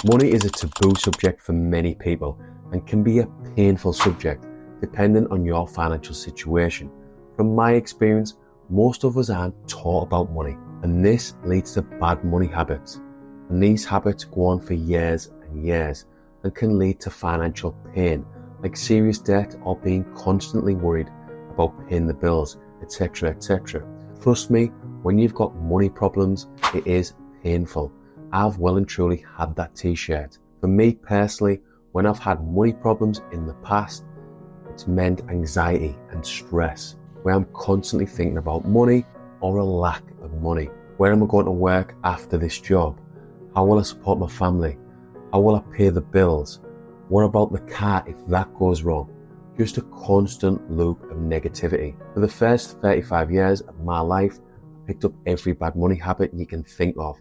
Money is a taboo subject for many people and can be a painful subject depending on your financial situation. From my experience, most of us aren't taught about money, and this leads to bad money habits. And these habits go on for years and years and can lead to financial pain, like serious debt or being constantly worried about paying the bills, etc., etc. Trust me, when you've got money problems, it is painful. I've well and truly had that t-shirt. For me personally, when I've had money problems in the past, it's meant anxiety and stress, where I'm constantly thinking about money or a lack of money. Where am I going to work after this job? How will I support my family? How will I pay the bills? What about the car if that goes wrong? Just a constant loop of negativity. For the first 35 years of my life, I picked up every bad money habit you can think of.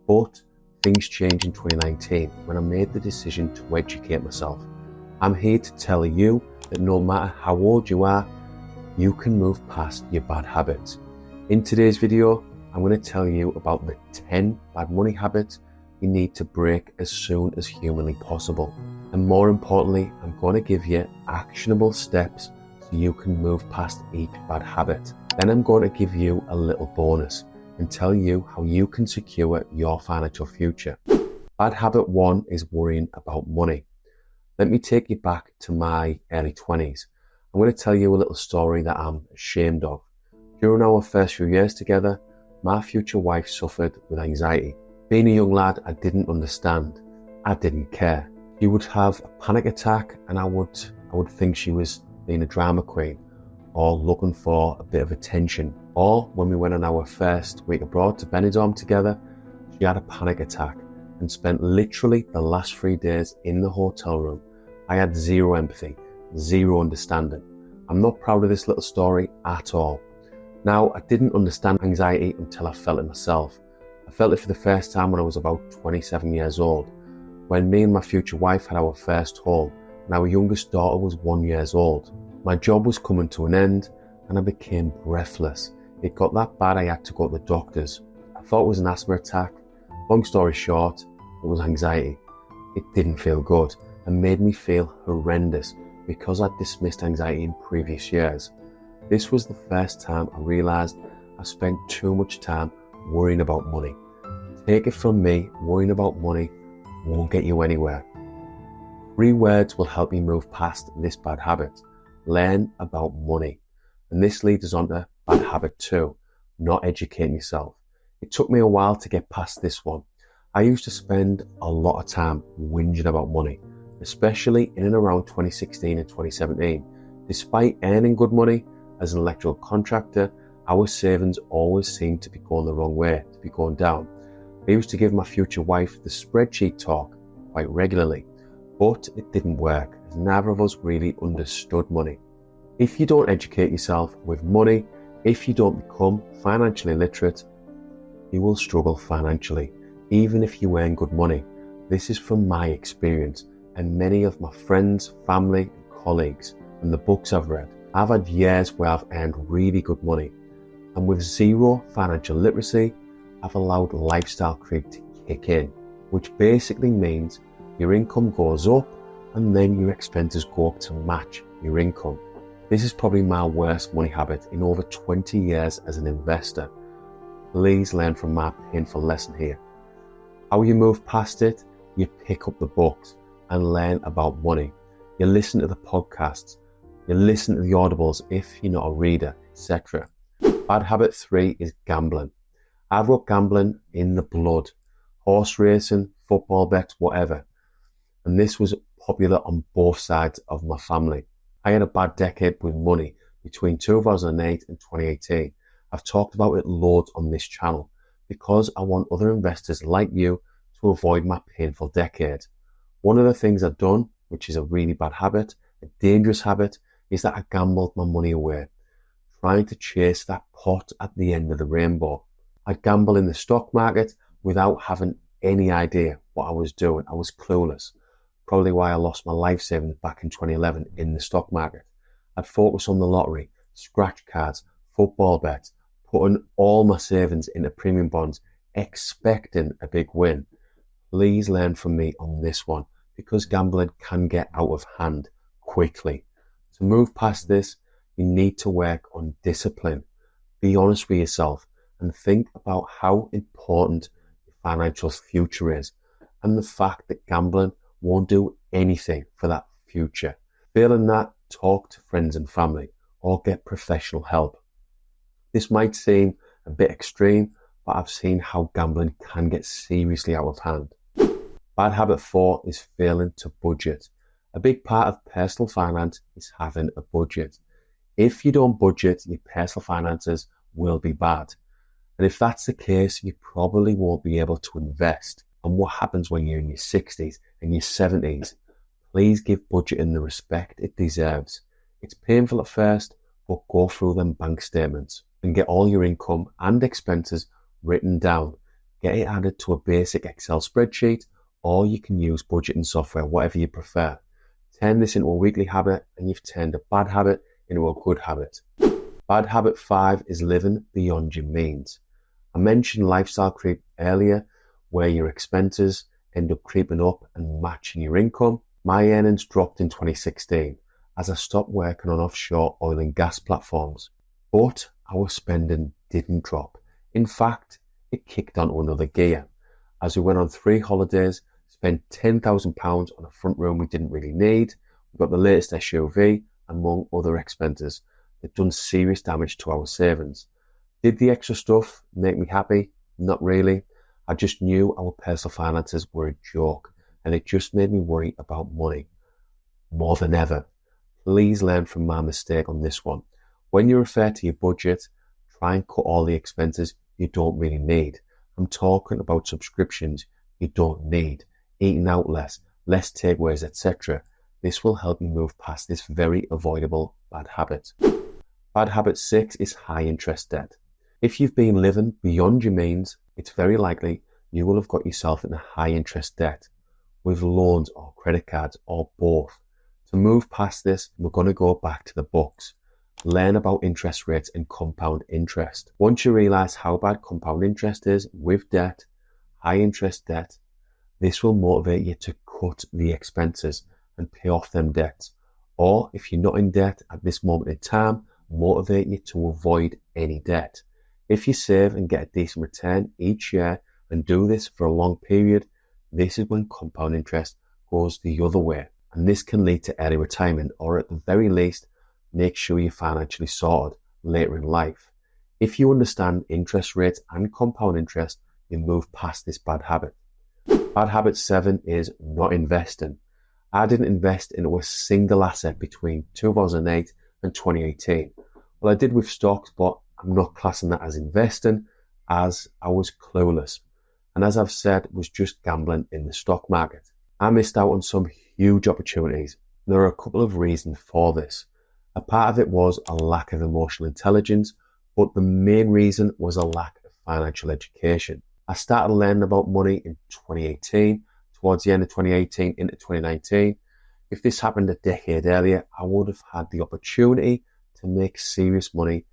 But things changed in 2019 when I made the decision to educate myself. I'm here to tell you that no matter how old you are, you can move past your bad habits. In today's video, I'm going to tell you about the 10 bad money habits you need to break as soon as humanly possible. And more importantly, I'm going to give you actionable steps so you can move past each bad habit. Then I'm going to give you a little bonus and tell you how you can secure your financial future. Bad habit 1 is worrying about money. Let me take you back to my early 20s. I'm going to tell you a little story that I'm ashamed of. During our first few years together, my future wife suffered with anxiety. Being a young lad, I didn't understand. I didn't care. She would have a panic attack and I would think she was being a drama queen or looking for a bit of attention. Or when we went on our first week abroad to Benidorm together, she had a panic attack and spent literally the last 3 days in the hotel room. I had zero empathy, zero understanding. I'm not proud of this little story at all. Now, I didn't understand anxiety until I felt it myself. I felt it for the first time when I was about 27 years old, when me and my future wife had our first home and our youngest daughter was 1 year old. My job was coming to an end and I became breathless. It got that bad I had to go to the doctors. I thought it was an asthma attack. Long story short, it was anxiety. It didn't feel good and made me feel horrendous because I'd dismissed anxiety in previous years. This was the first time I realised I spent too much time worrying about money. Take it from me, worrying about money won't get you anywhere. 3 words will help you move past this bad habit. Learn about money. And this leads us on to bad habit 2, not educating yourself. It took me a while to get past this one. I used to spend a lot of time whinging about money, especially in and around 2016 and 2017. Despite earning good money as an electrical contractor, our savings always seemed to be going the wrong way, to be going down. I used to give my future wife the spreadsheet talk quite regularly, but it didn't work as neither of us really understood money. If you don't educate yourself with money, if you don't become financially literate, you will struggle financially, even if you earn good money. This is from my experience and many of my friends, family, and colleagues, and the books I've read. I've had years where I've earned really good money, and with zero financial literacy, I've allowed lifestyle creep to kick in, which basically means your income goes up and then your expenses go up to match your income. This is probably my worst money habit in over 20 years as an investor. Please learn from my painful lesson here. How you move past it? You pick up the books and learn about money. You listen to the podcasts. You listen to the Audibles if you're not a reader, etc. Bad habit 3 is gambling. I've got gambling in the blood. Horse racing, football bets, whatever. And this was popular on both sides of my family. I had a bad decade with money between 2008 and 2018. I've talked about it loads on this channel because I want other investors like you to avoid my painful decade. One of the things I've done, which is a really bad habit, a dangerous habit, is that I gambled my money away, trying to chase that pot at the end of the rainbow. I gamble in the stock market without having any idea what I was doing. I was clueless. Probably why I lost my life savings back in 2011 in the stock market. I'd focus on the lottery, scratch cards, football bets, putting all my savings into premium bonds, expecting a big win. Please learn from me on this one, because gambling can get out of hand quickly. To move past this, you need to work on discipline. Be honest with yourself and think about how important your financial future is, and the fact that gambling won't do anything for that future. Failing that, talk to friends and family or get professional help. This might seem a bit extreme, but I've seen how gambling can get seriously out of hand. Bad habit 4 is failing to budget. A big part of personal finance is having a budget. If you don't budget, your personal finances will be bad. And if that's the case, you probably won't be able to invest. And what happens when you're in your 60s and your 70s? Please give budgeting the respect it deserves. It's painful at first, but go through them bank statements and get all your income and expenses written down. Get it added to a basic Excel spreadsheet, or you can use budgeting software, whatever you prefer. Turn this into a weekly habit and you've turned a bad habit into a good habit. Bad habit 5 is living beyond your means. I mentioned lifestyle creep earlier, where your expenses end up creeping up and matching your income. My earnings dropped in 2016 as I stopped working on offshore oil and gas platforms. But our spending didn't drop. In fact, it kicked onto another gear. As we went on 3 holidays, spent £10,000 on a front room we didn't really need. We got the latest SUV, among other expenses that done serious damage to our savings. Did the extra stuff make me happy? Not really. I just knew our personal finances were a joke, and it just made me worry about money more than ever. Please learn from my mistake on this one. When you refer to your budget, try and cut all the expenses you don't really need. I'm talking about subscriptions you don't need, eating out less takeaways, etc. This will help you move past this very avoidable bad habit. Bad habit 6 is high interest debt. If you've been living beyond your means, it's very likely you will have got yourself in a high interest debt with loans or credit cards or both. To move past this, we're going to go back to the books. Learn about interest rates and compound interest. Once you realize how bad compound interest is with debt, high interest debt, this will motivate you to cut the expenses and pay off them debts. Or if you're not in debt at this moment in time, motivate you to avoid any debt. If you save and get a decent return each year and do this for a long period, this is when compound interest goes the other way. And this can lead to early retirement, or at the very least, make sure you're financially sorted later in life. If you understand interest rates and compound interest, you move past this bad habit. Bad habit 7 is not investing. I didn't invest into a single asset between 2008 and 2018. Well, I did with stocks, but I'm not classing that as investing, as I was clueless. And as I've said, was just gambling in the stock market. I missed out on some huge opportunities. There are a couple of reasons for this. A part of it was a lack of emotional intelligence, but the main reason was a lack of financial education. I started learning about money in 2018, towards the end of 2018 into 2019. If this happened a decade earlier, I would have had the opportunity to make serious money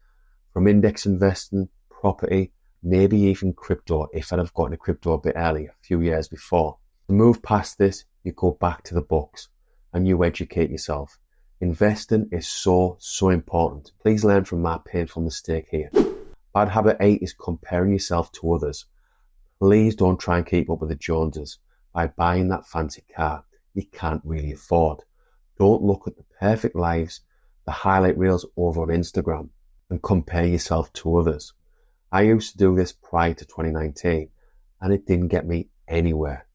from index investing, property, maybe even crypto if I'd have gotten into crypto a bit earlier, a few years before. To move past this, you go back to the books and you educate yourself. Investing is so important. Please learn from my painful mistake here. Bad habit 8 is comparing yourself to others. Please don't try and keep up with the Joneses by buying that fancy car you can't really afford. Don't look at the perfect lives, the highlight reels over on Instagram, and compare yourself to others. I used to do this prior to 2019 and it didn't get me anywhere.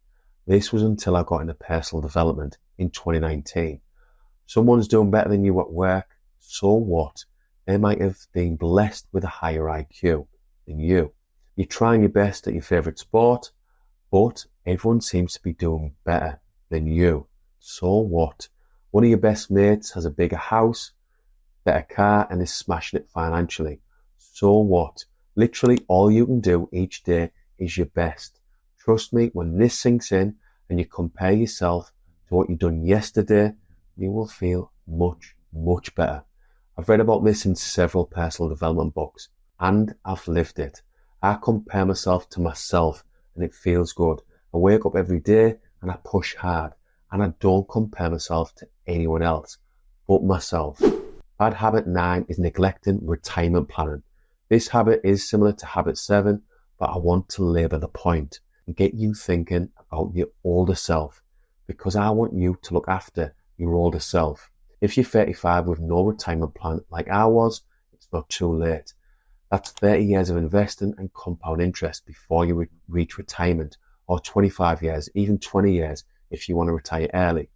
This was until I got into personal development in 2019. Someone's doing better than you at work, so what? They might have been blessed with a higher IQ than you. You're trying your best at your favourite sport, but everyone seems to be doing better than you. So what? One of your best mates has a bigger house, better car, and is smashing it financially. So what? Literally all you can do each day is your best. Trust me, when this sinks in and you compare yourself to what you've done yesterday, you will feel much better. I've read about this in several personal development books and I've lived it. I compare myself to myself and it feels good. I wake up every day and I push hard, and I don't compare myself to anyone else but myself. Bad habit 9 is neglecting retirement planning. This habit is similar to habit 7, but I want to labour the point and get you thinking about your older self, because I want you to look after your older self. If you're 35 with no retirement plan like I was, it's not too late. That's 30 years of investing and compound interest before you reach retirement, or 25 years, even 20 years if you want to retire early.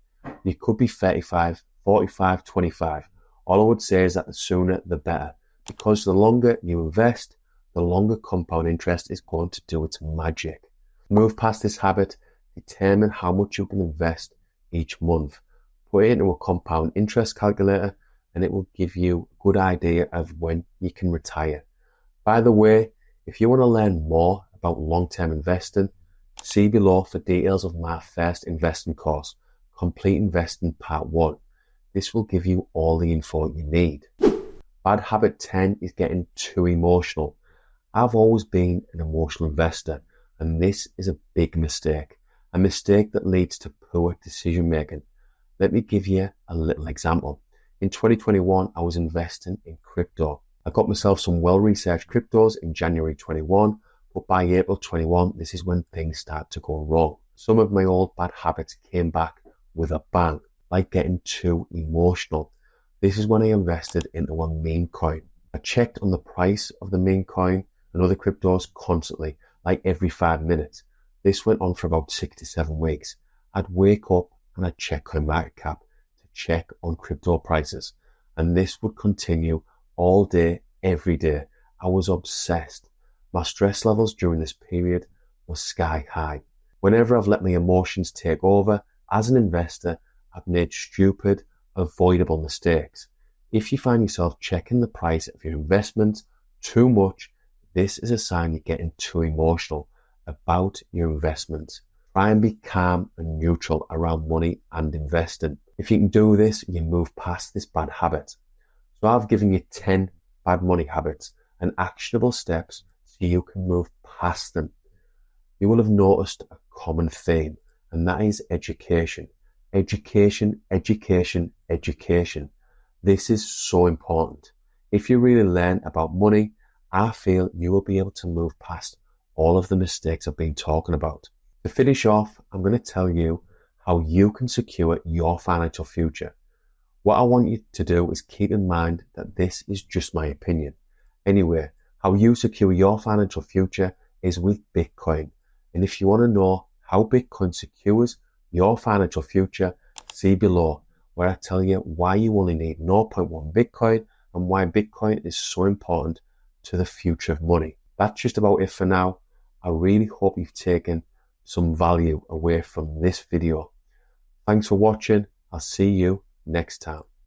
You could be 35, 45, 25. All I would say is that the sooner the better, because the longer you invest, the longer compound interest is going to do its magic. Move past this habit, determine how much you can invest each month. Put it into a compound interest calculator and it will give you a good idea of when you can retire. By the way, if you want to learn more about long-term investing, see below for details of my first investing course, Complete Investing Part 1. This will give you all the info you need. Bad habit 10 is getting too emotional. I've always been an emotional investor, and this is a big mistake. A mistake that leads to poor decision making. Let me give you a little example. In 2021, I was investing in crypto. I got myself some well-researched cryptos in January 21, but by April 21, this is when things start to go wrong. Some of my old bad habits came back with a bang, like getting too emotional. This is when I invested into a meme coin. I checked on the price of the meme coin and other cryptos constantly, like every 5 minutes. This went on for about 6 to 7 weeks. I'd wake up and I'd check CoinMarketCap to check on crypto prices. And this would continue all day, every day. I was obsessed. My stress levels during this period were sky high. Whenever I've let my emotions take over, as an investor, I've made stupid, avoidable mistakes. If you find yourself checking the price of your investment too much, this is a sign you're getting too emotional about your investment. Try and be calm and neutral around money and investing. If you can do this, you move past this bad habit. So I've given you 10 bad money habits and actionable steps so you can move past them. You will have noticed a common theme, and that is education. Education, education, education. This is so important. If you really learn about money, I feel you will be able to move past all of the mistakes I've been talking about. To finish off, I'm going to tell you how you can secure your financial future. What I want you to do is keep in mind that this is just my opinion. Anyway, how you secure your financial future is with Bitcoin. And if you want to know how Bitcoin secures your financial future, see below, where I tell you why you only need 0.1 Bitcoin and why Bitcoin is so important to the future of money. That's just about it for now. I really hope you've taken some value away from this video. Thanks for watching. I'll see you next time.